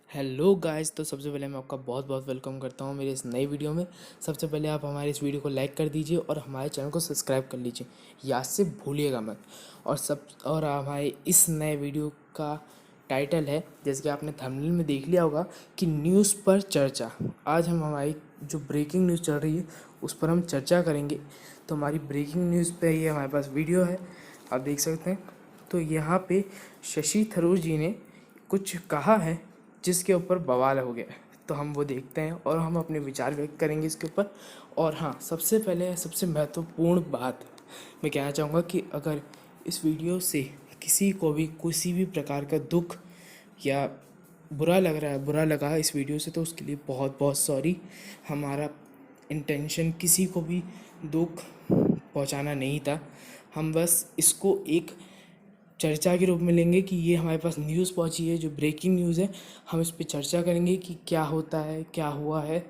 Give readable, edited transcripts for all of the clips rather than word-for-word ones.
Hello guys. तो सबसे पहले मैं आपका बहुत बहुत वेलकम करता हूँ मेरे इस नई वीडियो में। सबसे पहले आप हमारे इस वीडियो को लाइक कर दीजिए और हमारे चैनल को सब्सक्राइब कर लीजिए, याद से भूलिएगा मत। और हमारे इस नए वीडियो का टाइटल है, जैसे कि आपने थंबनेल में देख लिया होगा, कि न्यूज़ पर चर्चा। आज हम हमारी जो ब्रेकिंग न्यूज़ चल रही है उस पर हम चर्चा करेंगे। तो हमारी ब्रेकिंग न्यूज़ पे ये हमारे पास वीडियो है, आप देख सकते हैं। तो यहाँ पे शशि थरूर जी ने कुछ कहा है जिसके ऊपर बवाल हो गया है। तो हम वो देखते हैं और हम अपने विचार व्यक्त करेंगे इसके ऊपर। और हाँ, सबसे पहले सबसे महत्वपूर्ण बात मैं कहना चाहूँगा कि अगर इस वीडियो से किसी को भी किसी भी प्रकार का दुख या बुरा लगा इस वीडियो से, तो उसके लिए बहुत बहुत सॉरी। हमारा इंटेंशन किसी को भी दुख पहुंचाना नहीं था। हम बस इसको एक चर्चा के रूप में लेंगे कि ये हमारे पास न्यूज़ पहुंची है, जो ब्रेकिंग न्यूज़ है। हम इस पे चर्चा करेंगे कि क्या होता है, क्या हुआ है।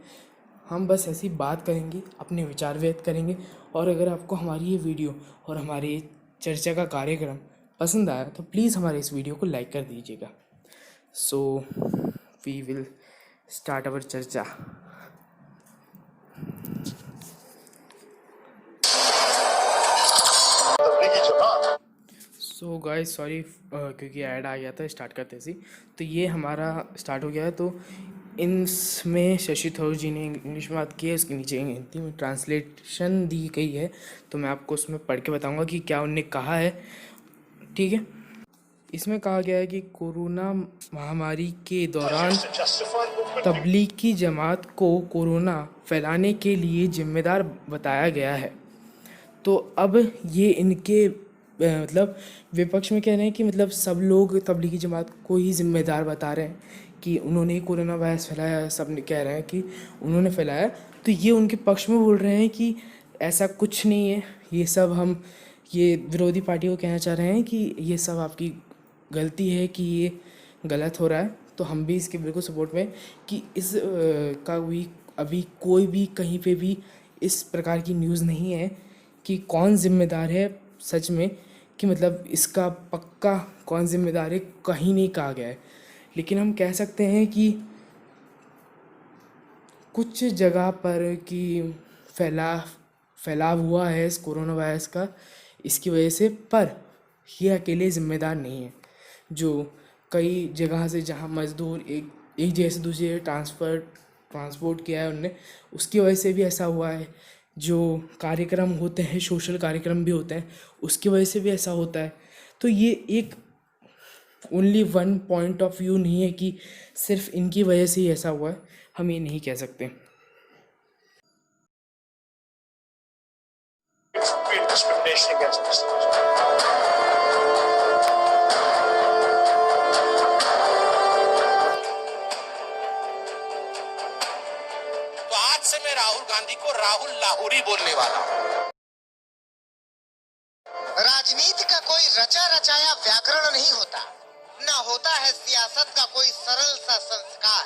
हम बस ऐसी बात करेंगे, अपने विचार व्यक्त करेंगे। और अगर आपको हमारी ये वीडियो और हमारी ये चर्चा का कार्यक्रम पसंद आया तो प्लीज़ हमारे इस वीडियो को लाइक कर दीजिएगा। So we will start our चर्चा। सो गाइस सॉरी, क्योंकि ऐड आ गया था स्टार्ट करते सी। तो ये हमारा स्टार्ट हो गया है। तो इसमें शशि थरूर जी ने इंग्लिश में बात की है, उसके नीचे हिंदी में ट्रांसलेशन दी गई है। तो मैं आपको उसमें पढ़ के बताऊंगा कि क्या उन्होंने कहा है, ठीक है। इसमें कहा गया है कि कोरोना महामारी के दौरान तबलीगी जमात को कोरोना फैलाने के लिए जिम्मेदार बताया गया है। तो अब ये इनके मतलब विपक्ष में कह रहे हैं कि मतलब सब लोग तबलीगी जमात को ही जिम्मेदार बता रहे हैं कि उन्होंने ही कोरोना वायरस फैलाया। सब ने कह रहे हैं कि उन्होंने फैलाया। तो ये उनके पक्ष में बोल रहे हैं कि ऐसा कुछ नहीं है, ये सब हम ये विरोधी पार्टी को कहना चाह रहे हैं कि ये सब आपकी गलती है, कि ये गलत हो रहा है। तो हम भी इसके बिल्कुल सपोर्ट में कि इस का भी अभी कोई भी कहीं पे भी इस प्रकार की न्यूज़ नहीं है कि कौन ज़िम्मेदार है सच में, कि मतलब इसका पक्का कौन ज़िम्मेदार है कहीं नहीं कहा गया है। लेकिन हम कह सकते हैं कि कुछ जगह पर कि फैलाव हुआ है इस कोरोना वायरस का, इसकी वजह से। पर ये अकेले ज़िम्मेदार नहीं है। जो कई जगह से जहाँ मज़दूर एक जगह से दूसरी जगह ट्रांसपोर्ट किया है उनने, उसकी वजह से भी ऐसा हुआ है। जो कार्यक्रम होते हैं, सोशल कार्यक्रम भी होते हैं, उसकी वजह से भी ऐसा होता है। तो ये एक only one point of view नहीं है कि सिर्फ इनकी वजह से ही ऐसा हुआ है, हम ये नहीं कह सकते। Discrimination against Muslims. तो आज से मैं राहुल गांधी को राहुल लाहौरी बोलने वाला हूं। राजनीति का कोई रचा रचाया व्याकरण नहीं होता, न होता है सियासत का कोई सरल सा संस्कार।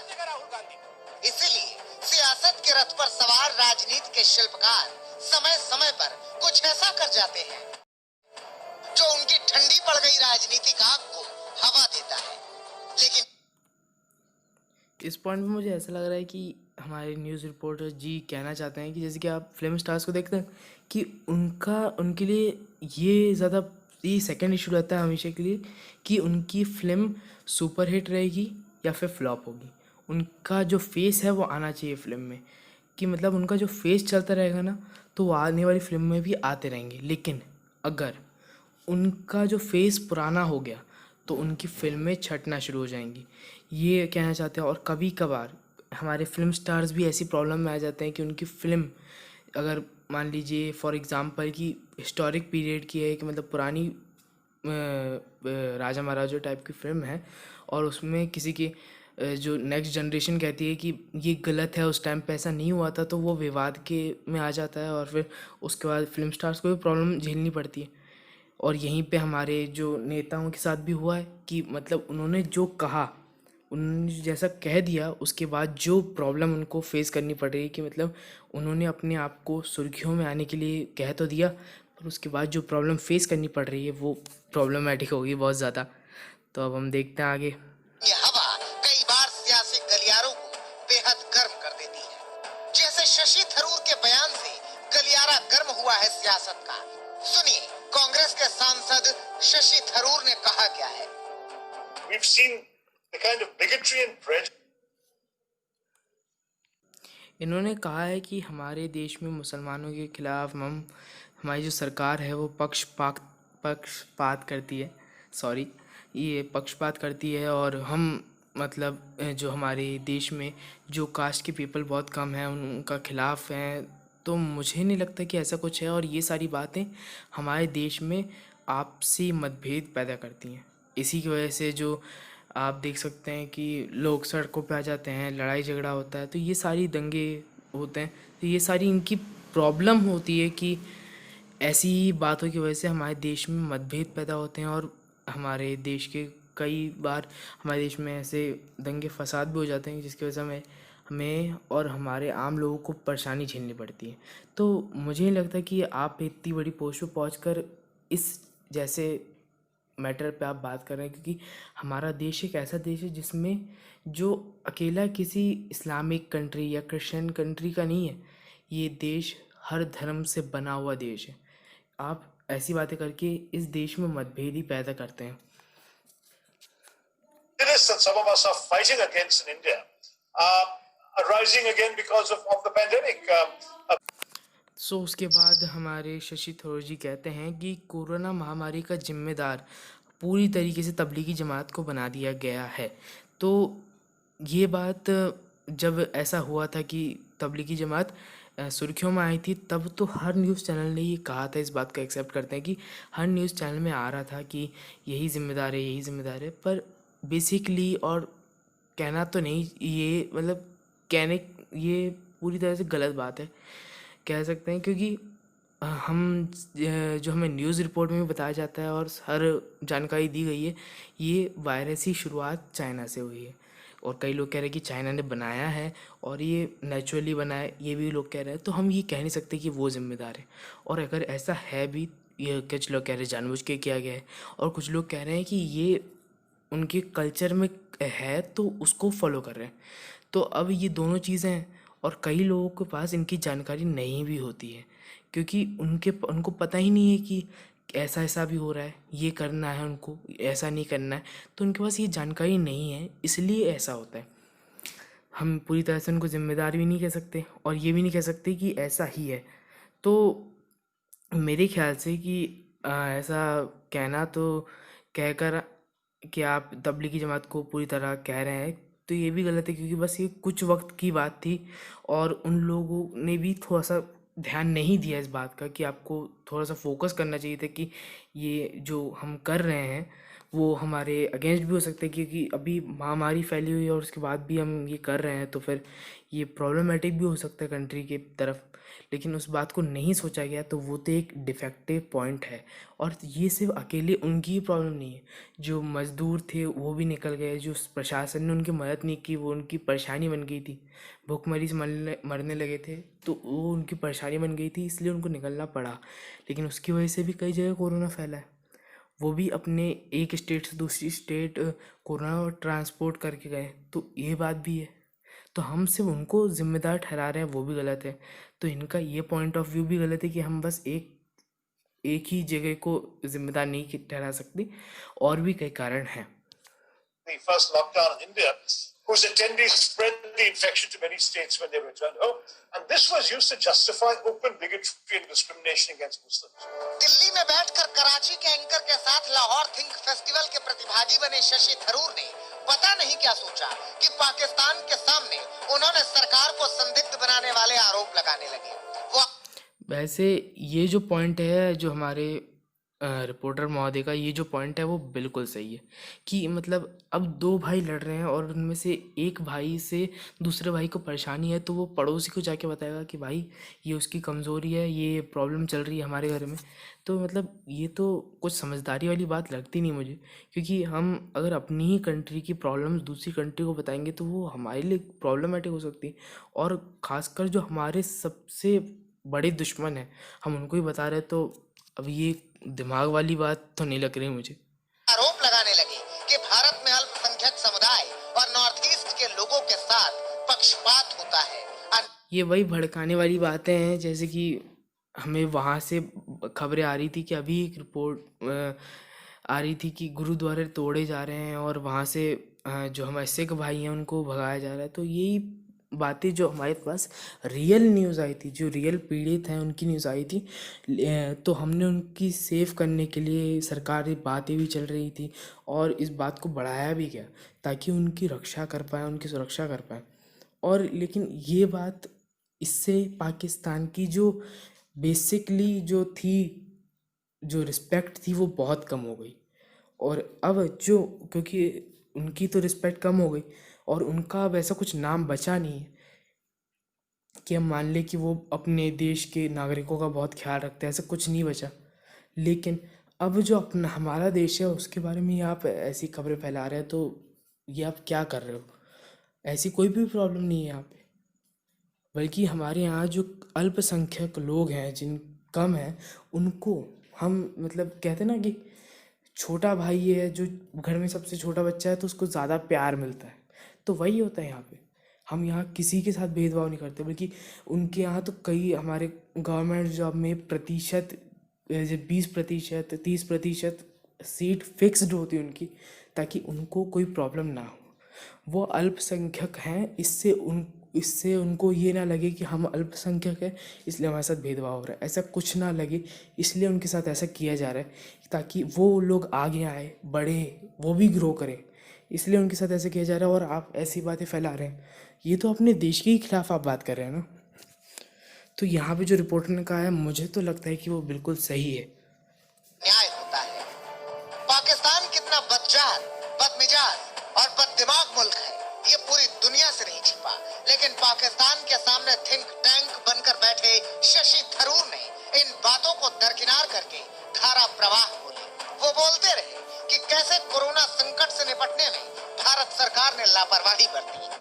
इसलिए सियासत के रथ पर सवार राजनीति के शिल्पकार समय समय पर कुछ ऐसा कर जाते हैं जो उनकी ठंडी पड़ गई राजनीतिक आग को हवा देता है। लेकिन इस पॉइंट में मुझे ऐसा लग रहा है कि हमारे न्यूज़ रिपोर्टर जी कहना चाहते हैं कि जैसे कि आप फिल्म स्टार्स को देखते हैं कि उनके लिए ये सेकंड इशू रहता है हमेशा के लिए, कि उनकी फिल्म सुपर हिट रहेगी या फिर फ्लॉप होगी। उनका जो फेस है वो आना चाहिए फिल्म में, कि मतलब उनका जो फेस चलता रहेगा ना, तो वो आने वाली फिल्म में भी आते रहेंगे। लेकिन अगर उनका जो फेस पुराना हो गया तो उनकी फिल्में छटना शुरू हो जाएंगी, ये कहना चाहते हैं। और कभी कभार हमारे फिल्म स्टार्स भी ऐसी प्रॉब्लम में आ जाते हैं कि उनकी फ़िल्म, अगर मान लीजिए फॉर एग्ज़ाम्पल कि हिस्टोरिक पीरियड की है, कि मतलब पुरानी राजा महाराजा टाइप की फ़िल्म है, और उसमें किसी की जो नेक्स्ट जनरेशन कहती है कि ये गलत है, उस टाइम पे ऐसा नहीं हुआ था, तो वो विवाद के में आ जाता है। और फिर उसके बाद फिल्म स्टार्स को भी प्रॉब्लम झेलनी पड़ती है। और यहीं पे हमारे जो नेताओं के साथ भी हुआ है कि मतलब उन्होंने जो कहा, उन्होंने जैसा कह दिया, उसके बाद जो प्रॉब्लम उनको फेस करनी पड़ रही है, कि मतलब उन्होंने अपने आप को सुर्खियों में आने के लिए कह तो दिया, पर उसके बाद जो प्रॉब्लम फेस करनी पड़ रही है वो प्रॉब्लमेटिक होगी बहुत ज़्यादा। तो अब हम देखते हैं आगे। ये हवा कई बार सियासत वैसे शशि थरूर के बयान से गलियारा गर्म हुआ है सियासत का। सुनिए कांग्रेस के सांसद शशि थरूर ने कहा क्या है। We've seen the kind of bigotry and prejudice. इन्होंने कहा है कि हमारे देश में मुसलमानों के खिलाफ हमारी जो सरकार है वो पक्षपात करती है। ये पक्षपात करती है और हम मतलब जो हमारे देश में जो कास्ट के पीपल बहुत कम हैं उनका खिलाफ हैं। तो मुझे नहीं लगता कि ऐसा कुछ है और ये सारी बातें हमारे देश में आपसी मतभेद पैदा करती हैं। इसी की वजह से जो आप देख सकते हैं कि लोग सड़कों पे आ जाते हैं, लड़ाई झगड़ा होता है, तो ये सारी दंगे होते हैं। तो ये सारी इनकी प्रॉब्लम होती है कि ऐसी बातों की वजह से हमारे देश में मतभेद पैदा होते हैं और हमारे देश के कई बार हमारे देश में ऐसे दंगे फसाद भी हो जाते हैं जिसकी वजह से हमें और हमारे आम लोगों को परेशानी झेलनी पड़ती है। तो मुझे नहीं लगता कि आप इतनी बड़ी पोस्ट पर पहुँचकर इस जैसे मैटर पे आप बात कर रहे हैं, क्योंकि हमारा देश एक ऐसा देश है जिसमें जो अकेला किसी इस्लामिक कंट्री या क्रिश्चियन कंट्री का नहीं है। ये देश हर धर्म से बना हुआ देश है। आप ऐसी बातें करके इस देश में मतभेद ही पैदा करते हैं। That some of us are fighting against in India, arising again because of the pandemic. उसके बाद हमारे शशि थरूर जी कहते हैं कि कोरोना महामारी का जिम्मेदार पूरी तरीके से तबलीगी जमात को बना दिया गया है। तो ये बात जब ऐसा हुआ था कि तबलीगी जमात सुर्खियों में आई थी, तब तो हर न्यूज़ चैनल ने ये कहा था, इस बात को एक्सेप्ट करते हैं कि हर न्यूज़ चैनल में आ रहा था कि यही ज़िम्मेदार है। पर बेसिकली और कहना तो नहीं, ये मतलब ये पूरी तरह से गलत बात है कह सकते हैं, क्योंकि हम जो हमें न्यूज़ रिपोर्ट में भी बताया जाता है और हर जानकारी दी गई है, ये वायरस की शुरुआत चाइना से हुई है। और कई लोग कह रहे हैं कि चाइना ने बनाया है और ये नेचुरली बना है, ये भी लोग कह रहे हैं। तो हम ये कह नहीं सकते कि वो ज़िम्मेदार है। और अगर ऐसा है भी, ये कुछ लोग कह रहे हैं जानबूझ के किया गया है और कुछ लोग कह रहे हैं कि ये उनके कल्चर में है तो उसको फॉलो कर रहे हैं। तो अब ये दोनों चीज़ें हैं और कई लोगों के पास इनकी जानकारी नहीं भी होती है, क्योंकि उनको पता ही नहीं है कि ऐसा भी हो रहा है, ये करना है, उनको ऐसा नहीं करना है। तो उनके पास ये जानकारी नहीं है, इसलिए ऐसा होता है। हम पूरी तरह से उनको ज़िम्मेदार भी नहीं कह सकते और ये भी नहीं कह सकते कि ऐसा ही है। तो मेरे ख्याल से कि ऐसा कहना तो कहकर कि आप तबलीगी जमात को पूरी तरह कह रहे हैं तो ये भी गलत है, क्योंकि बस ये कुछ वक्त की बात थी और उन लोगों ने भी थोड़ा सा ध्यान नहीं दिया इस बात का कि आपको थोड़ा सा फोकस करना चाहिए था कि ये जो हम कर रहे हैं वो हमारे अगेंस्ट भी हो सकते हैं, क्योंकि अभी महामारी फैली हुई है और उसके बाद भी हम ये कर रहे हैं तो फिर ये प्रॉब्लमेटिक भी हो सकता है कंट्री के तरफ। लेकिन उस बात को नहीं सोचा गया, तो वो तो एक डिफेक्टिव पॉइंट है। और ये सिर्फ अकेले उनकी प्रॉब्लम नहीं है, जो मज़दूर थे वो भी निकल गए, जो प्रशासन ने उनकी मदद नहीं की वो उनकी परेशानी बन गई थी, भूखमरी से मरने लगे थे तो वो उनकी परेशानी बन गई थी, इसलिए उनको निकलना पड़ा। लेकिन उसकी वजह से भी कई जगह कोरोना फैला है, वो भी अपने एक स्टेट से दूसरी स्टेट कोरोना ट्रांसपोर्ट करके गए, तो ये बात भी है। तो हम सिर्फ उनको ज़िम्मेदार ठहरा रहे हैं, वो भी गलत है। तो इनका ये पॉइंट ऑफ व्यू भी गलत है कि हम बस एक ही जगह को ज़िम्मेदार नहीं ठहरा सकते, और भी कई कारण हैं। The first lockdown in India, whose attendees spread the infection to many states when they returned home, and this was used to justify open bigotry and discrimination against Muslims. Delhi में बैठकर कराची के एंकर के साथ लाहौर थिंक फेस्टिवल के प्रतिभागी बने शशि थरूर ने पता नहीं क्या सोचा कि पाकिस्तान के सामने उन्होंने सरकार को संदिग्ध बनाने वाले आरोप लगाने लगे। वैसे ये जो पॉइंट है, जो हमारे रिपोर्टर महोदय का ये जो पॉइंट है वो बिल्कुल सही है कि मतलब अब दो भाई लड़ रहे हैं और उनमें से एक भाई से दूसरे भाई को परेशानी है, तो वो पड़ोसी को जाके बताएगा कि भाई ये उसकी कमज़ोरी है, ये प्रॉब्लम चल रही है हमारे घर में। तो मतलब ये तो कुछ समझदारी वाली बात लगती नहीं मुझे, क्योंकि हम अगर अपनी ही कंट्री की प्रॉब्लम्स दूसरी कंट्री को बताएंगे तो वो हमारे लिए प्रॉब्लमेटिक हो सकती है। और ख़ासकर जो हमारे सबसे बड़े दुश्मन हैं, हम उनको ही बता रहे, तो अब ये दिमाग वाली बात तो नहीं लग रही मुझे। आरोप लगाने लगे कि भारत में अल्पसंख्यक समुदाय और नॉर्थ ईस्ट के लोगों के साथ पक्षपात होता है। ये वही भड़काने वाली बातें हैं, जैसे कि हमें वहाँ से खबरें आ रही थी कि अभी एक रिपोर्ट आ रही थी कि गुरुद्वारे तोड़े जा रहे हैं और वहाँ से जो हमारे सिख भाई हैं उनको भगाया जा रहा है। तो यही बातें जो हमारे पास रियल न्यूज़ आई थी, जो रियल पीड़ित हैं उनकी न्यूज़ आई थी, तो हमने उनकी सेव करने के लिए सरकारी बातें भी चल रही थी और इस बात को बढ़ाया भी गया ताकि उनकी रक्षा कर पाएँ, उनकी सुरक्षा कर पाएँ। और लेकिन ये बात, इससे पाकिस्तान की जो बेसिकली जो थी, जो रिस्पेक्ट थी, वो बहुत कम हो गई। और अब जो, क्योंकि उनकी तो रिस्पेक्ट कम हो गई और उनका अब ऐसा कुछ नाम बचा नहीं है कि हम मान लें कि वो अपने देश के नागरिकों का बहुत ख्याल रखते हैं, ऐसा कुछ नहीं बचा। लेकिन अब जो अपना हमारा देश है उसके बारे में आप ऐसी खबरें फैला रहे हैं, तो ये आप क्या कर रहे हो? ऐसी कोई भी प्रॉब्लम नहीं है यहाँ पे, बल्कि हमारे यहाँ जो अल्पसंख्यक लोग हैं, जिन कम हैं, उनको हम मतलब कहते हैं ना कि छोटा भाई है, जो घर में सबसे छोटा बच्चा है तो उसको ज़्यादा प्यार मिलता है। तो वही होता है यहाँ पे। हम यहाँ किसी के साथ भेदभाव नहीं करते, बल्कि उनके यहाँ तो कई हमारे गवर्नमेंट जॉब में प्रतिशत 20%, 30% सीट फिक्स्ड होती है उनकी, ताकि उनको कोई प्रॉब्लम ना हो। वो अल्पसंख्यक हैं, इससे उनको ये ना लगे कि हम अल्पसंख्यक हैं इसलिए हमारे साथ भेदभाव हो रहा है, ऐसा कुछ ना लगे, इसलिए उनके साथ ऐसा किया जा रहा है ताकि वो लोग आगे आए, बढ़े, वो भी ग्रो करें, इसलिए उनके साथ ऐसा किया जा रहा है। और आप ऐसी बातें फैला रहे हैं, ये तो अपने देश के ही खिलाफ आप बात कर रहे हैं ना। तो यहाँ पे जो रिपोर्टर ने कहा है, मुझे तो लगता है कि वो बिल्कुल सही है। न्याय होता है। पाकिस्तान कितना बदजार, बदमिजाज और बददिमाग मुल्क है, ये पूरी दुनिया से नहीं छिपा। लेकिन पाकिस्तान के सामने थिंक टैंक बनकर बैठे शशि थरूर ने इन बातों को दरकिनार करके धारा प्रवाह बोले। वो बोलते रहे कि कैसे कोरोना संकट से निपटने में भारत सरकार ने लापरवाही बरती।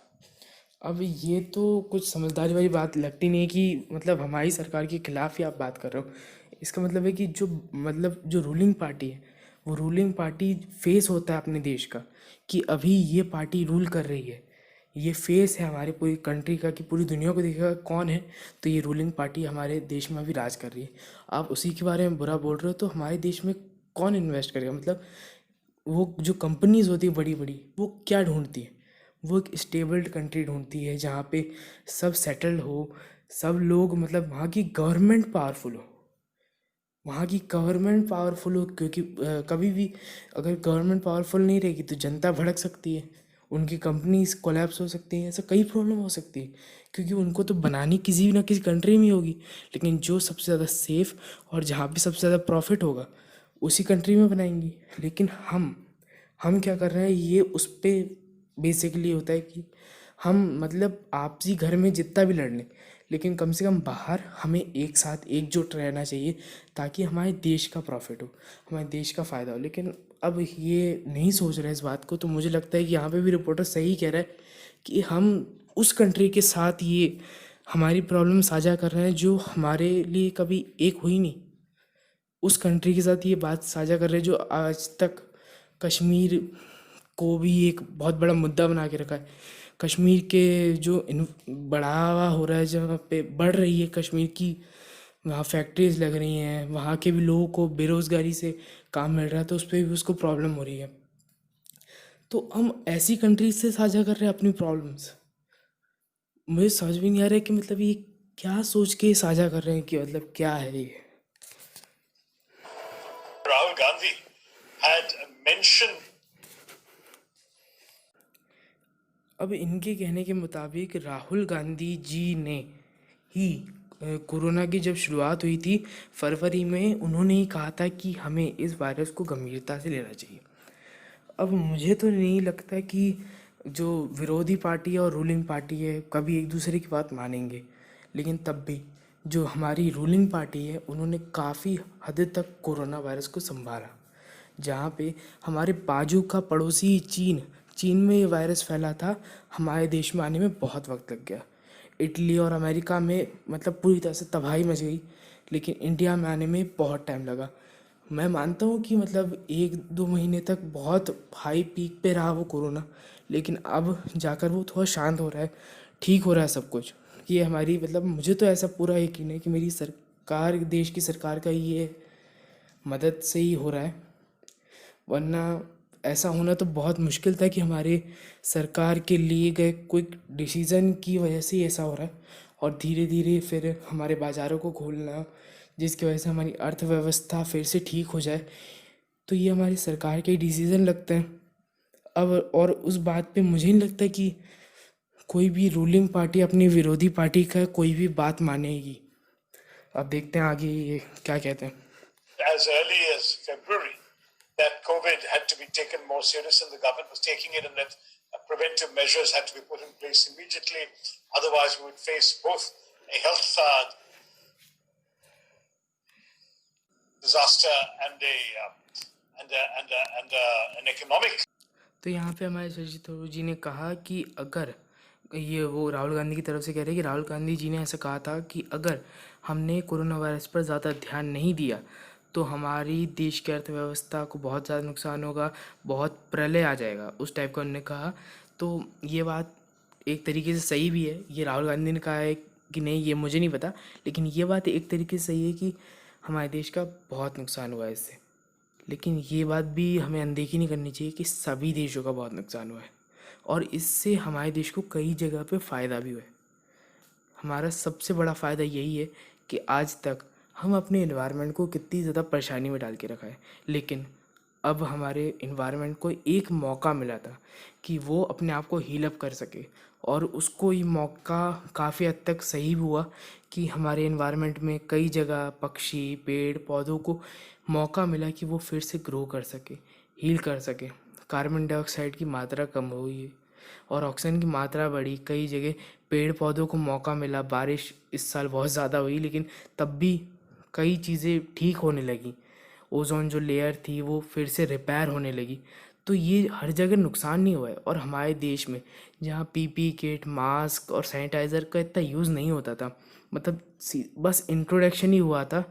अब ये तो कुछ समझदारी वाली बात लगती नहीं है कि मतलब हमारी सरकार के खिलाफ ही आप बात कर रहे हो। इसका मतलब है कि जो रूलिंग पार्टी है, वो रूलिंग पार्टी फेस होता है अपने देश का, कि अभी ये पार्टी रूल कर रही है, ये फेस है हमारे पूरी कंट्री का, कि पूरी दुनिया को देखेगा कौन है, तो ये रूलिंग पार्टी हमारे देश में अभी राज कर रही है। आप उसी के बारे में बुरा बोल रहे हो, तो हमारे देश में कौन इन्वेस्ट करेगा? मतलब वो जो कंपनीज होती है बड़ी बड़ी, वो क्या ढूंढती है? वो एक स्टेबल कंट्री ढूंढती है जहाँ पे सब सेटल्ड हो, सब लोग, मतलब वहाँ की गवर्नमेंट पावरफुल हो, वहाँ की गवर्नमेंट पावरफुल हो, क्योंकि कभी भी अगर गवर्नमेंट पावरफुल नहीं रहेगी तो जनता भड़क सकती है, उनकी कंपनीज कोलैप्स हो सकती हैं, ऐसा कई प्रॉब्लम हो सकती है, क्योंकि उनको तो बनानी किसी ना किसी कंट्री में होगी। लेकिन जो सबसे ज़्यादा सेफ और जहाँ पे सबसे ज़्यादा प्रॉफिट होगा उसी कंट्री में बनाएंगी। लेकिन हम क्या कर रहे हैं, ये उस पर बेसिकली होता है कि हम मतलब आपसी घर में जितना भी लड़ लें, लेकिन कम से कम बाहर हमें एक साथ एकजुट रहना चाहिए, ताकि हमारे देश का प्रॉफिट हो, हमारे देश का फ़ायदा हो। लेकिन अब ये नहीं सोच रहे इस बात को, तो मुझे लगता है कि यहाँ पे भी रिपोर्टर सही कह रहा है कि हम उस कंट्री के साथ ये हमारी प्रॉब्लम साझा कर रहे हैं जो हमारे लिए कभी एक हुई नहीं। उस कंट्री के साथ ये बात साझा कर रहे हैं जो आज तक कश्मीर को भी एक बहुत बड़ा मुद्दा बना के रखा है। कश्मीर के जो बढ़ावा हो रहा है, जहाँ पे बढ़ रही है कश्मीर की, वहाँ फैक्ट्रीज लग रही हैं, वहाँ के भी लोगों को बेरोज़गारी से काम मिल रहा है, तो उस पर भी उसको प्रॉब्लम हो रही है। तो हम ऐसी कंट्रीज से साझा कर रहे हैं अपनी प्रॉब्लम्स। मुझे समझ भी नहीं आ रहा है कि मतलब ये क्या सोच के साझा कर रहे हैं, कि मतलब क्या है ये। Rahul Gandhi had mentioned अब इनके कहने के मुताबिक राहुल गांधी जी ने ही कोरोना की जब शुरुआत हुई थी फरवरी में, उन्होंने ही कहा था कि हमें इस वायरस को गंभीरता से लेना चाहिए। अब मुझे तो नहीं लगता कि जो विरोधी पार्टी और रूलिंग पार्टी है कभी एक दूसरे की बात मानेंगे, लेकिन तब भी जो हमारी रूलिंग पार्टी है उन्होंने काफ़ी हद तक कोरोना वायरस को संभाला। जहाँ पे हमारे बाजू का पड़ोसी चीन में ये वायरस फैला था, हमारे देश में आने में बहुत वक्त लग गया। इटली और अमेरिका में मतलब पूरी तरह से तबाही मच गई, लेकिन इंडिया में आने में बहुत टाइम लगा। मैं मानता हूँ कि मतलब 1-2 महीने तक बहुत हाई पीक पे रहा वो कोरोना, लेकिन अब जाकर वो थोड़ा शांत हो रहा है, ठीक हो रहा है सब कुछ। कि ये हमारी मतलब मुझे तो ऐसा पूरा यकीन है कि मेरी सरकार, देश की सरकार का ये मदद से ही हो रहा है, वरना ऐसा होना तो बहुत मुश्किल था कि हमारे सरकार के लिए गए क्विक डिसीज़न की वजह से ही ऐसा हो रहा है। और धीरे धीरे फिर हमारे बाज़ारों को खोलना, जिसकी वजह से हमारी अर्थव्यवस्था फिर से ठीक हो जाए, तो ये हमारी सरकार के डिसीज़न लगते हैं। अब और उस बात पे मुझे नहीं लगता कि कोई भी रूलिंग पार्टी अपनी विरोधी पार्टी का कोई भी बात मानेगी। अब देखते हैं आगे ये क्या कहते हैं। As early as February, that COVID had to be taken more serious, and the government was taking it, and that preventive measures had to be put in place immediately. Otherwise, we would face both a health disaster and an economic. तो यहाँ पे हमारे शशि थरूर जी ने कहा कि अगर ये, वो राहुल गांधी की तरफ से कह रहे हैं कि राहुल गांधी जी ने ऐसा कहा था कि अगर हमने कोरोना वायरस पर ज़्यादा ध्यान नहीं दिया तो हमारी देश की अर्थव्यवस्था को बहुत ज़्यादा नुकसान होगा, बहुत प्रलय आ जाएगा, उस टाइप का उन्होंने कहा। तो ये बात एक तरीके से सही भी है, ये राहुल गांधी ने कहा है कि नहीं ये मुझे नहीं पता, लेकिन ये बात एक तरीके से सही है कि हमारे देश का बहुत नुकसान हुआ है इससे। लेकिन ये बात भी हमें अनदेखी नहीं करनी चाहिए कि सभी देशों का बहुत नुकसान हुआ है और इससे हमारे देश को कई जगह पे फ़ायदा भी हुआ है। हमारा सबसे बड़ा फ़ायदा यही है कि आज तक हम अपने इन्वायरमेंट को कितनी ज़्यादा परेशानी में डाल के रखा है, लेकिन अब हमारे इन्वायरमेंट को एक मौका मिला था कि वो अपने आप को हील अप कर सके, और उसको ये मौका काफ़ी हद तक सही भी हुआ कि हमारे इन्वायरमेंट में कई जगह पक्षी, पेड़ पौधों को मौका मिला कि वो फिर से ग्रो कर सके, हील कर सके। कार्बन डाइऑक्साइड की मात्रा कम हुई और ऑक्सीजन की मात्रा बढ़ी, कई जगह पेड़ पौधों को मौका मिला। बारिश इस साल बहुत ज़्यादा हुई, लेकिन तब भी कई चीज़ें ठीक होने लगी। ओजोन जो लेयर थी वो फिर से रिपेयर होने लगी। तो ये हर जगह नुकसान नहीं हुआ है। और हमारे देश में जहाँ पीपी किट, मास्क और सैनिटाइज़र का इतना यूज़ नहीं होता था, मतलब बस इंट्रोडक्शन ही हुआ था,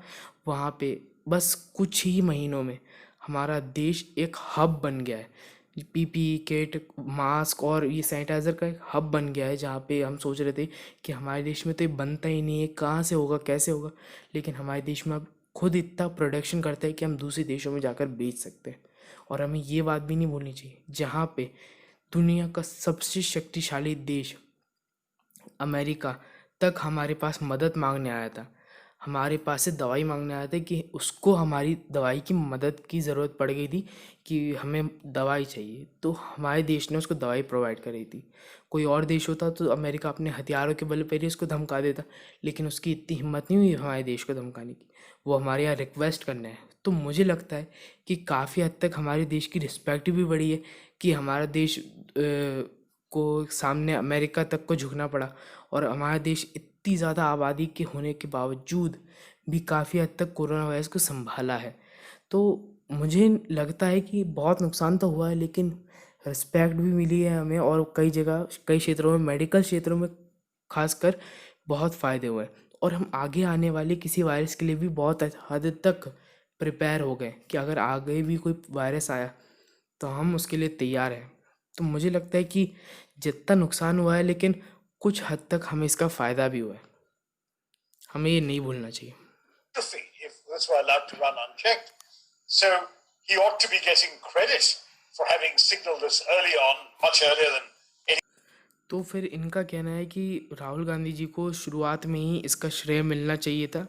वहाँ पे बस कुछ ही महीनों में हमारा देश एक हब बन गया है। पीपी किट, मास्क और ये सैनिटाइज़र का एक हब बन गया है, जहाँ पे हम सोच रहे थे कि हमारे देश में तो ये बनता ही नहीं है, कहाँ से होगा, कैसे होगा। लेकिन हमारे देश में अब खुद इतना प्रोडक्शन करता है कि हम दूसरे देशों में जाकर बेच सकते हैं। और हमें ये बात भी नहीं भूलनी चाहिए, जहाँ पे दुनिया का सबसे शक्तिशाली देश अमेरिका तक हमारे पास मदद मांगने आया था, हमारे पास से दवाई मांगने आया था कि उसको हमारी दवाई की मदद की ज़रूरत पड़ गई थी कि हमें दवाई चाहिए, तो हमारे देश ने उसको दवाई प्रोवाइड करी थी। कोई और देश होता तो अमेरिका अपने हथियारों के बल पर ही उसको धमका देता, लेकिन उसकी इतनी हिम्मत नहीं हुई हमारे देश को धमकाने की, वो हमारे यहाँ रिक्वेस्ट करने है। तो मुझे लगता है कि काफ़ी हद तक हमारे देश की रिस्पेक्ट भी बढ़ी है कि हमारा देश को सामने अमेरिका तक को झुकना पड़ा, और हमारा देश इतनी ज़्यादा आबादी के होने के बावजूद भी काफ़ी हद तक कोरोना वायरस को संभाला है। तो मुझे लगता है कि बहुत नुकसान तो हुआ है, लेकिन रिस्पेक्ट भी मिली है हमें, और कई जगह, कई क्षेत्रों में, मेडिकल क्षेत्रों में खासकर बहुत फ़ायदे हुए हैं। और हम आगे आने वाले किसी वायरस के लिए भी बहुत हद तक प्रिपेयर हो गए कि अगर आगे भी कोई वायरस आया तो हम उसके लिए तैयार हैं। तो मुझे लगता है कि जितना नुकसान हुआ है, लेकिन कुछ हद तक हमें इसका फ़ायदा भी हुआ है, हमें ये नहीं भूलना चाहिए। If this were allowed to run unchecked, so he ought to be getting credit for having signaled this early on, much earlier than any. तो फिर इनका कहना है कि राहुल गांधी जी को शुरुआत में ही इसका श्रेय मिलना चाहिए था,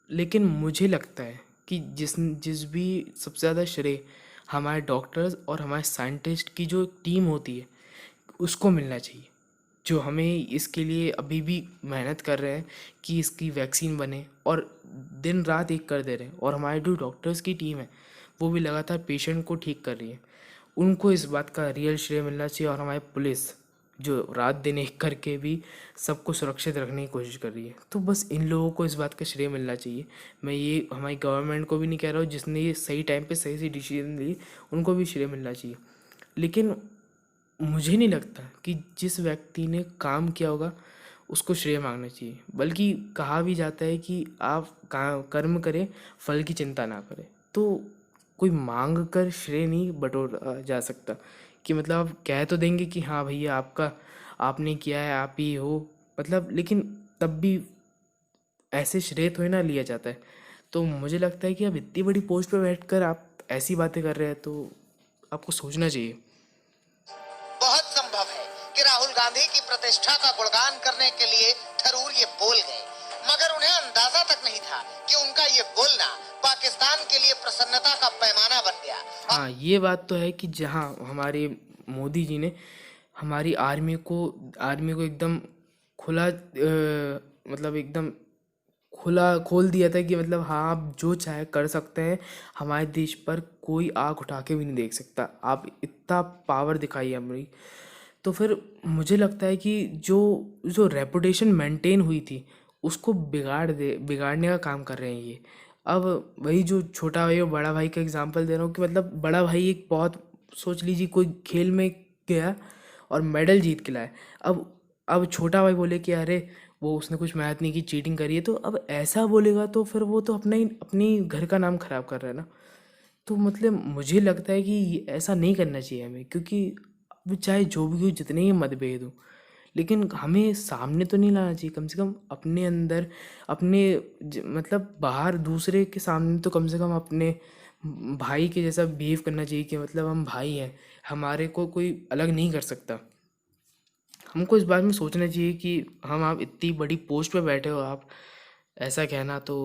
लेकिन मुझे लगता है कि जिस भी सबसे ज़्यादा श्रेय हमारे डॉक्टर्स और हमारे साइंटिस्ट की जो टीम होती है उसको मिलना चाहिए, जो हमें इसके लिए अभी भी मेहनत कर रहे हैं कि इसकी वैक्सीन बने, और दिन रात एक कर दे रहे हैं। और हमारे जो डॉक्टर्स की टीम है वो भी लगातार पेशेंट को ठीक कर रही है, उनको इस बात का रियल श्रेय मिलना चाहिए। और हमारी पुलिस जो रात दिन एक करके भी सबको सुरक्षित रखने की कोशिश कर रही है, तो बस इन लोगों को इस बात का श्रेय मिलना चाहिए। मैं ये हमारी गवर्नमेंट को भी नहीं कह रहा हूँ, जिसने ये सही टाइम पे सही डिसीजन लिए, उनको भी श्रेय मिलना चाहिए। लेकिन मुझे नहीं लगता कि जिस व्यक्ति ने काम किया होगा उसको श्रेय मांगना चाहिए, बल्कि कहा भी जाता है कि आप कर्म करें, फल की चिंता ना करें। तो कोई मांग कर श्रेय नहीं बटोरा जा सकता, कि मतलब आप कह तो देंगे कि हाँ भैया आपका, आपने किया है, आप ही हो, मतलब लेकिन तब भी ऐसे श्रेय थोड़ी ना लिया जाता है। तो मुझे लगता है कि अब इतनी बड़ी पोस्ट पे बैठकर आप ऐसी बातें कर रहे हैं तो आपको सोचना चाहिए। बहुत संभव है कि राहुल गांधी की प्रतिष्ठा का गुणगान करने के लिए थरूर ये बोल गए, मगर उन्हें अंदाजा तक नहीं था कि उनका ये बोलना पाकिस्तान के लिए प्रसन्नता का पैमाना बन गया। हाँ, ये बात तो है कि जहाँ हमारे मोदी जी ने हमारी आर्मी को एकदम खुला मतलब एकदम खुला खोल दिया था कि मतलब हाँ, आप जो चाहे कर सकते हैं, हमारे देश पर कोई आँख उठा के भी नहीं देख सकता, आप इतना पावर दिखाइए हमारी। तो फिर मुझे लगता है कि जो जो रेपुटेशन मेंटेन हुई थी उसको बिगाड़ने का काम कर रहे हैं ये। अब वही जो छोटा भाई और बड़ा भाई का एग्जांपल दे रहा हूँ कि मतलब बड़ा भाई एक बहुत, सोच लीजिए कोई खेल में गया और मेडल जीत के लाए। अब छोटा भाई बोले कि अरे वो उसने कुछ मेहनत नहीं की, चीटिंग करी है, तो अब ऐसा बोलेगा तो फिर वो तो अपनी घर का नाम खराब कर रहा है ना। तो मतलब मुझे लगता है कि ऐसा नहीं करना चाहिए हमें, क्योंकि अब चाहे जो भी हो, जितने ही मतभेद हो, लेकिन हमें सामने तो नहीं लाना चाहिए। कम से कम अपने अंदर अपने मतलब बाहर दूसरे के सामने तो कम से कम अपने भाई के जैसा बिहेव करना चाहिए कि मतलब हम भाई हैं, हमारे को कोई अलग नहीं कर सकता। हमको इस बारे में सोचना चाहिए कि हम आप इतनी बड़ी पोस्ट पे बैठे हो, आप ऐसा कहना तो।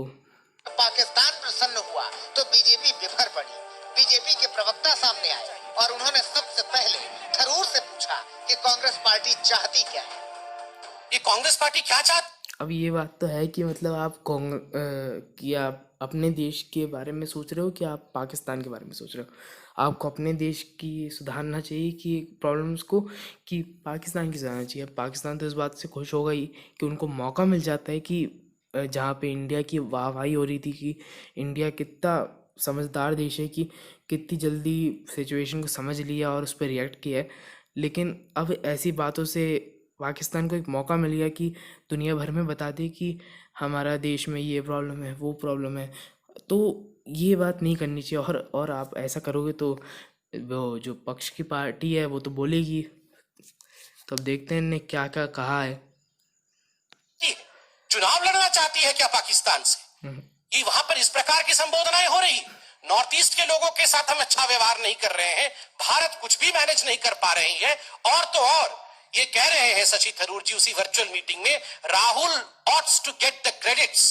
पाकिस्तान प्रसन्न हुआ तो बीजेपी बिफर पड़ी। बीजेपी के प्रवक्ता सामने आए और उन्होंने सबसे पहले थरूर से पूछा कि कांग्रेस पार्टी चाहती क्या है। ये कांग्रेस पार्टी क्या चाहती? अब ये बात तो है कि मतलब कि आप अपने देश के बारे में सोच रहे हो कि आप पाकिस्तान के बारे में सोच रहे हो। आपको अपने देश की सुधारना चाहिए कि प्रॉब्लम्स को, कि पाकिस्तान की सुधारना चाहिए। पाकिस्तान तो इस बात से खुश होगा ही कि उनको मौका मिल जाता है कि जहाँ पे इंडिया की वाहवाही हो रही थी कि इंडिया कितना समझदार देश है, कि कितनी जल्दी सिचुएशन को समझ लिया और उस पर रिएक्ट किया है। लेकिन अब ऐसी बातों से पाकिस्तान को एक मौका मिल गया कि दुनिया भर में बता दे कि हमारा देश में ये प्रॉब्लम है, वो प्रॉब्लम है। तो ये बात नहीं करनी चाहिए, और आप ऐसा करोगे तो वो जो पक्ष की पार्टी है वो तो बोलेगी। तो अब देखते हैं इन्हें क्या क्या कहा है। चुनाव लड़ना चाहती है क्या पाकिस्तान से? कि वहां पर इस प्रकार की संबोधनाएं हो रही, नॉर्थ ईस्ट के लोगों के साथ हम अच्छा व्यवहार नहीं कर रहे हैं, भारत कुछ भी मैनेज नहीं कर पा रही है, और तो और ये कह रहे हैं शशि थरूर जी उसी वर्चुअल मीटिंग में, Rahul oughts to get the credits.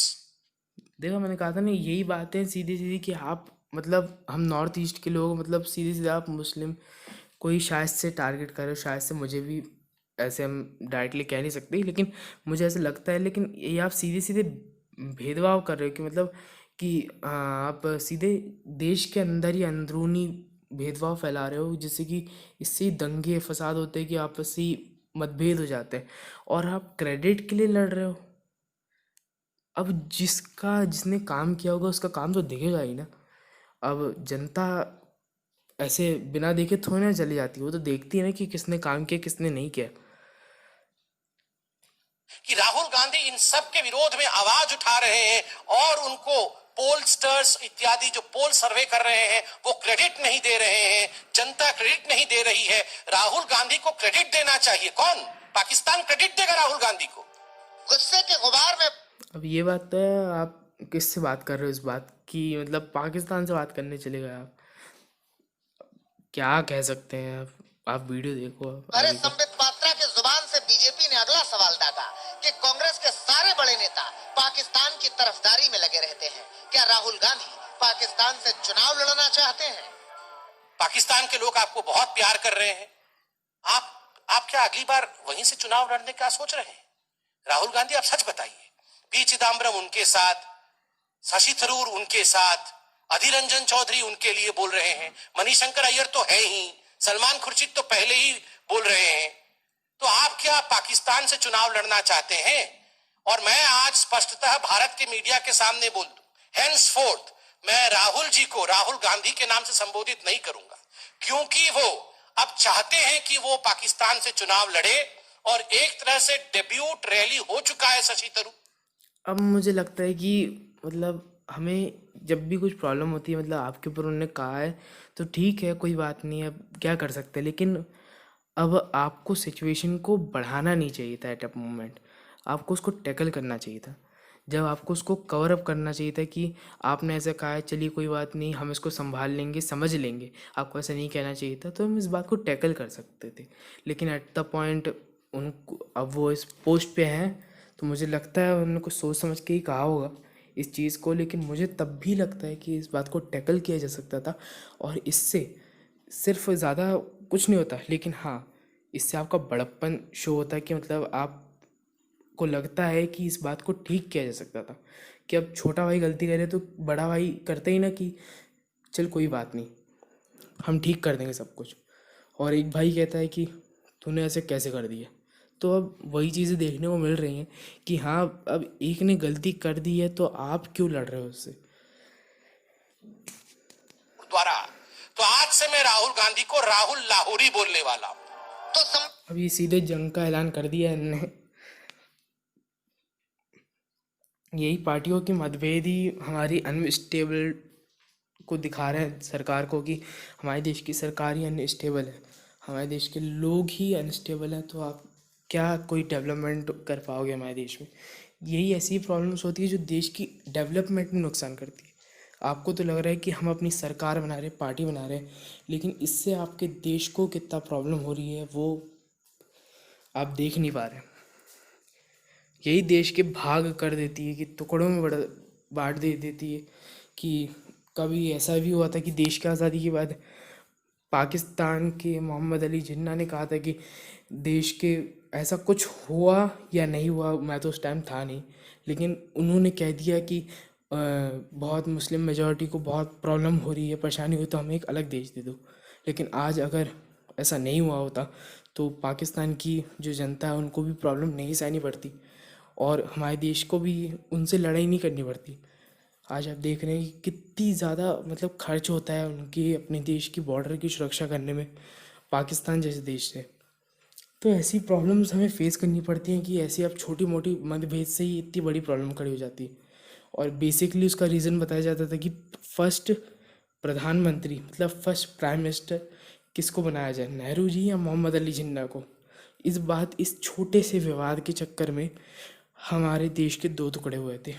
देखो, मैंने कहा था ना, यही बातें सीधी सीधी कि आप मतलब हम नॉर्थ ईस्ट के लोग, मतलब सीधे सीधे आप मुस्लिम कोई शायद से टारगेट कर रहे हो, शायद से मुझे भी ऐसे हम डायरेक्टली कह नहीं सकते, लेकिन मुझे ऐसा लगता है। लेकिन ये आप सीधे सीधे भेदभाव कर रहे हो कि मतलब कि आप सीधे देश के अंदर ही अंदरूनी भेदभाव फैला रहे हो, जिससे कि इससे ही दंगे फसाद होते हैं कि आपसी मतभेद हो जाते हैं, और आप क्रेडिट के लिए लड़ रहे हो। अब जिसने काम किया होगा उसका काम तो दिखेगा ही ना। अब जनता ऐसे बिना देखे थोड़ी ना चली जाती, वो तो देखती है ना कि किसने काम किया, किसने नहीं किया। कि राहुल गांधी इन सब के विरोध में आवाज उठा रहे हैं और उनको पोलस्टर्स इत्यादि जो पोल सर्वे कर रहे हैं वो क्रेडिट नहीं दे रहे हैं, जनता क्रेडिट नहीं दे रही है। राहुल गांधी को क्रेडिट देना चाहिए। कौन? पाकिस्तान क्रेडिट देगा राहुल गांधी को? गुस्से के गुबार में। अब ये बात तो है, आप किससे बात कर रहे हो इस बात की, मतलब पाकिस्तान से बात करने चले गए आप। क्या कह सकते हैं आप वीडियो देखो अरे आगे का। संबित पात्रा के जुबान से बीजेपी ने अगला सवाल दागा कि कांग्रेस के सारे बड़े नेता पाकिस्तान की तरफदारी में लगे रहते हैं, क्या राहुल गांधी पाकिस्तान से चुनाव लड़ना चाहते हैं? पाकिस्तान के लोग आपको बहुत प्यार कर रहे हैं, आप क्या अगली बार वहीं से चुनाव लड़ने का सोच रहे हैं? राहुल गांधी, आप सच बताइए। पी चिदम्बरम उनके साथ, शशि थरूर उनके साथ, अधीर रंजन चौधरी उनके लिए बोल रहे हैं, मणिशंकर अय्यर तो है ही, सलमान खुर्शीद तो पहले ही बोल रहे हैं। तो आप क्या पाकिस्तान से चुनाव लड़ना चाहते हैं? और मैं आज स्पष्टतः भारत के मीडिया के सामने बोल दूं, हेंसफोर्थ मैं राहुल जी को राहुल गांधी के नाम से संबोधित नहीं करूंगा, क्योंकि वो अब चाहते हैं कि वो पाकिस्तान से चुनाव लड़े, और एक तरह से डेब्यूट रैली हो चुका है शशि थरूर। अब मुझे लगता है कि मतलब हमें जब भी कुछ प्रॉब्लम होती है, मतलब आपके ऊपर उन्होंने कहा है तो ठीक है, कोई बात नहीं है, अब क्या कर सकते हैं। लेकिन अब आपको सिचुएशन को बढ़ाना नहीं चाहिए था एट अ मोमेंट। आपको उसको टैकल करना चाहिए था, जब आपको उसको कवर अप करना चाहिए था कि आपने ऐसा कहा है, चलिए कोई बात नहीं, हम इसको संभाल लेंगे, समझ लेंगे, आपको ऐसा नहीं कहना चाहिए था, तो हम इस बात को टैकल कर सकते थे। लेकिन एट द पॉइंट उनको, अब वो इस पोस्ट पे हैं, तो मुझे लगता है उन्होंने कुछ सोच समझ के ही कहा होगा इस चीज़ को, लेकिन मुझे तब भी लगता है कि इस बात को टैकल किया जा सकता था। और इससे सिर्फ ज़्यादा कुछ नहीं होता, लेकिन हाँ, इससे आपका बड़प्पन शो होता है कि मतलब आपको लगता है कि इस बात को ठीक किया जा सकता था, कि अब छोटा भाई गलती करे तो बड़ा भाई करते ही ना कि चल कोई बात नहीं, हम ठीक कर देंगे सब कुछ। और एक भाई कहता है कि तूने ऐसे कैसे कर दिया। तो अब वही चीज़ें देखने को मिल रही हैं कि हाँ, अब एक ने गलती कर दी है तो आप क्यों लड़ रहे हो उससे। द्वारा तो आज से मैं राहुल गांधी को राहुल लाहौरी बोलने वाला हूं। तो अब ये सीधे जंग का ऐलान कर दिया है इन्होंने। यही पार्टियों की मतभेद ही हमारी अनस्टेबल को दिखा रहे हैं सरकार को, कि हमारे देश की सरकार ही अनस्टेबल है, हमारे देश के लोग ही अनस्टेबल हैं, तो आप क्या कोई डेवलपमेंट कर पाओगे हमारे देश में। यही ऐसी प्रॉब्लम्स होती है जो देश की डेवलपमेंट में नुकसान करती है। आपको तो लग रहा है कि हम अपनी सरकार बना रहे हैं, पार्टी बना रहे हैं, लेकिन इससे आपके देश को कितना प्रॉब्लम हो रही है वो आप देख नहीं पा रहे। यही देश के भाग कर देती है, कि टुकड़ों में बांट दे देती है। कि कभी ऐसा भी हुआ था कि देश की आज़ादी के बाद पाकिस्तान के मोहम्मद अली जिन्ना ने कहा था कि देश के ऐसा कुछ हुआ या नहीं हुआ, मैं तो उस टाइम था नहीं, लेकिन उन्होंने कह दिया कि बहुत मुस्लिम मेजॉरिटी को बहुत प्रॉब्लम हो रही है, परेशानी हुई, तो हमें एक अलग देश दे दो। लेकिन आज अगर ऐसा नहीं हुआ होता तो पाकिस्तान की जो जनता है उनको भी प्रॉब्लम नहीं सहनी पड़ती, और हमारे देश को भी उनसे लड़ाई नहीं करनी पड़ती। आज आप देख रहे हैं कि कितनी ज़्यादा मतलब खर्च होता है उनके अपने देश की बॉर्डर की सुरक्षा करने में, पाकिस्तान जैसे देश से। तो ऐसी प्रॉब्लम्स हमें फेस करनी पड़ती हैं कि ऐसी अब छोटी मोटी मतभेद से ही इतनी बड़ी प्रॉब्लम खड़ी हो जाती है। और बेसिकली उसका रीज़न बताया जाता था कि फर्स्ट प्रधानमंत्री मतलब फर्स्ट प्राइम मिनिस्टर किसको बनाया जाए, नेहरू जी या मोहम्मद अली जिन्ना को। इस छोटे से विवाद के चक्कर में हमारे देश के दो टुकड़े हुए थे।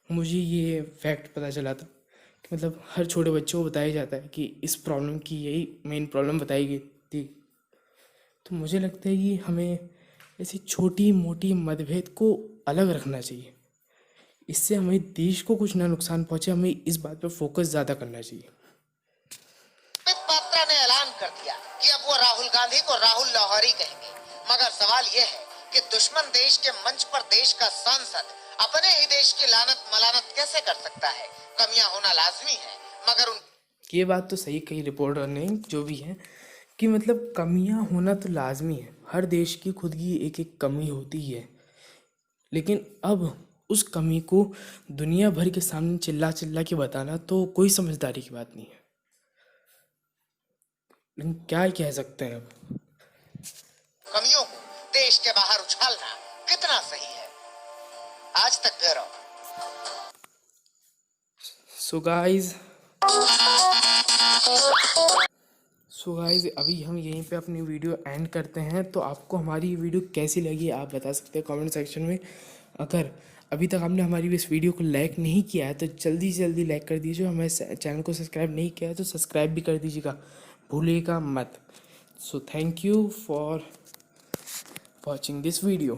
मुझे ये फैक्ट पता चला था कि मतलब हर छोटे बच्चों को बताया जाता है कि इस प्रॉब्लम की यही मेन प्रॉब्लम बताई गई थी। तो मुझे लगता है कि हमें ऐसी छोटी मोटी मतभेद को अलग रखना चाहिए, इससे हमें देश को कुछ ना नुकसान पहुंचे, हमें इस बात पर फोकस ज़्यादा करना चाहिए। पात्रा ने ऐलान कर दिया कि अब वो राहुल गांधी को राहुल लाहौरी कहेंगे। मगर सवाल ये है कि दुश्मन देश के मंच पर देश का सांसद अपने ही देश की लानत मलानत कैसे कर सकता है। कमियां होना लाजमी है, मगर उन ये बात तो सही कही रिपोर्टर ने, जो भी है, कि मतलब कमियां होना तो लाजमी है, हर देश की खुद की एक एक कमी होती है, लेकिन अब उस कमी को दुनिया भर के सामने चिल्ला चिल्ला के बताना तो कोई समझदारी की बात नहीं है। लेकिन क्या कह सकते हैं अब। कमियों को देश के बाहर उछालना कितना सही है। आज तक ब्यूरो। सो गाइज अभी हम यहीं पे अपनी वीडियो एंड करते हैं। तो आपको हमारी ये वीडियो कैसी लगी आप बता सकते हैं कमेंट सेक्शन में। अगर अभी तक आपने हमारी इस वीडियो को लाइक नहीं किया है तो जल्दी से जल्दी लाइक कर दीजिए। हमारे चैनल को सब्सक्राइब नहीं किया है तो सब्सक्राइब भी कर दीजिएगा, भूलिएगा मत। So thank you for watching this video.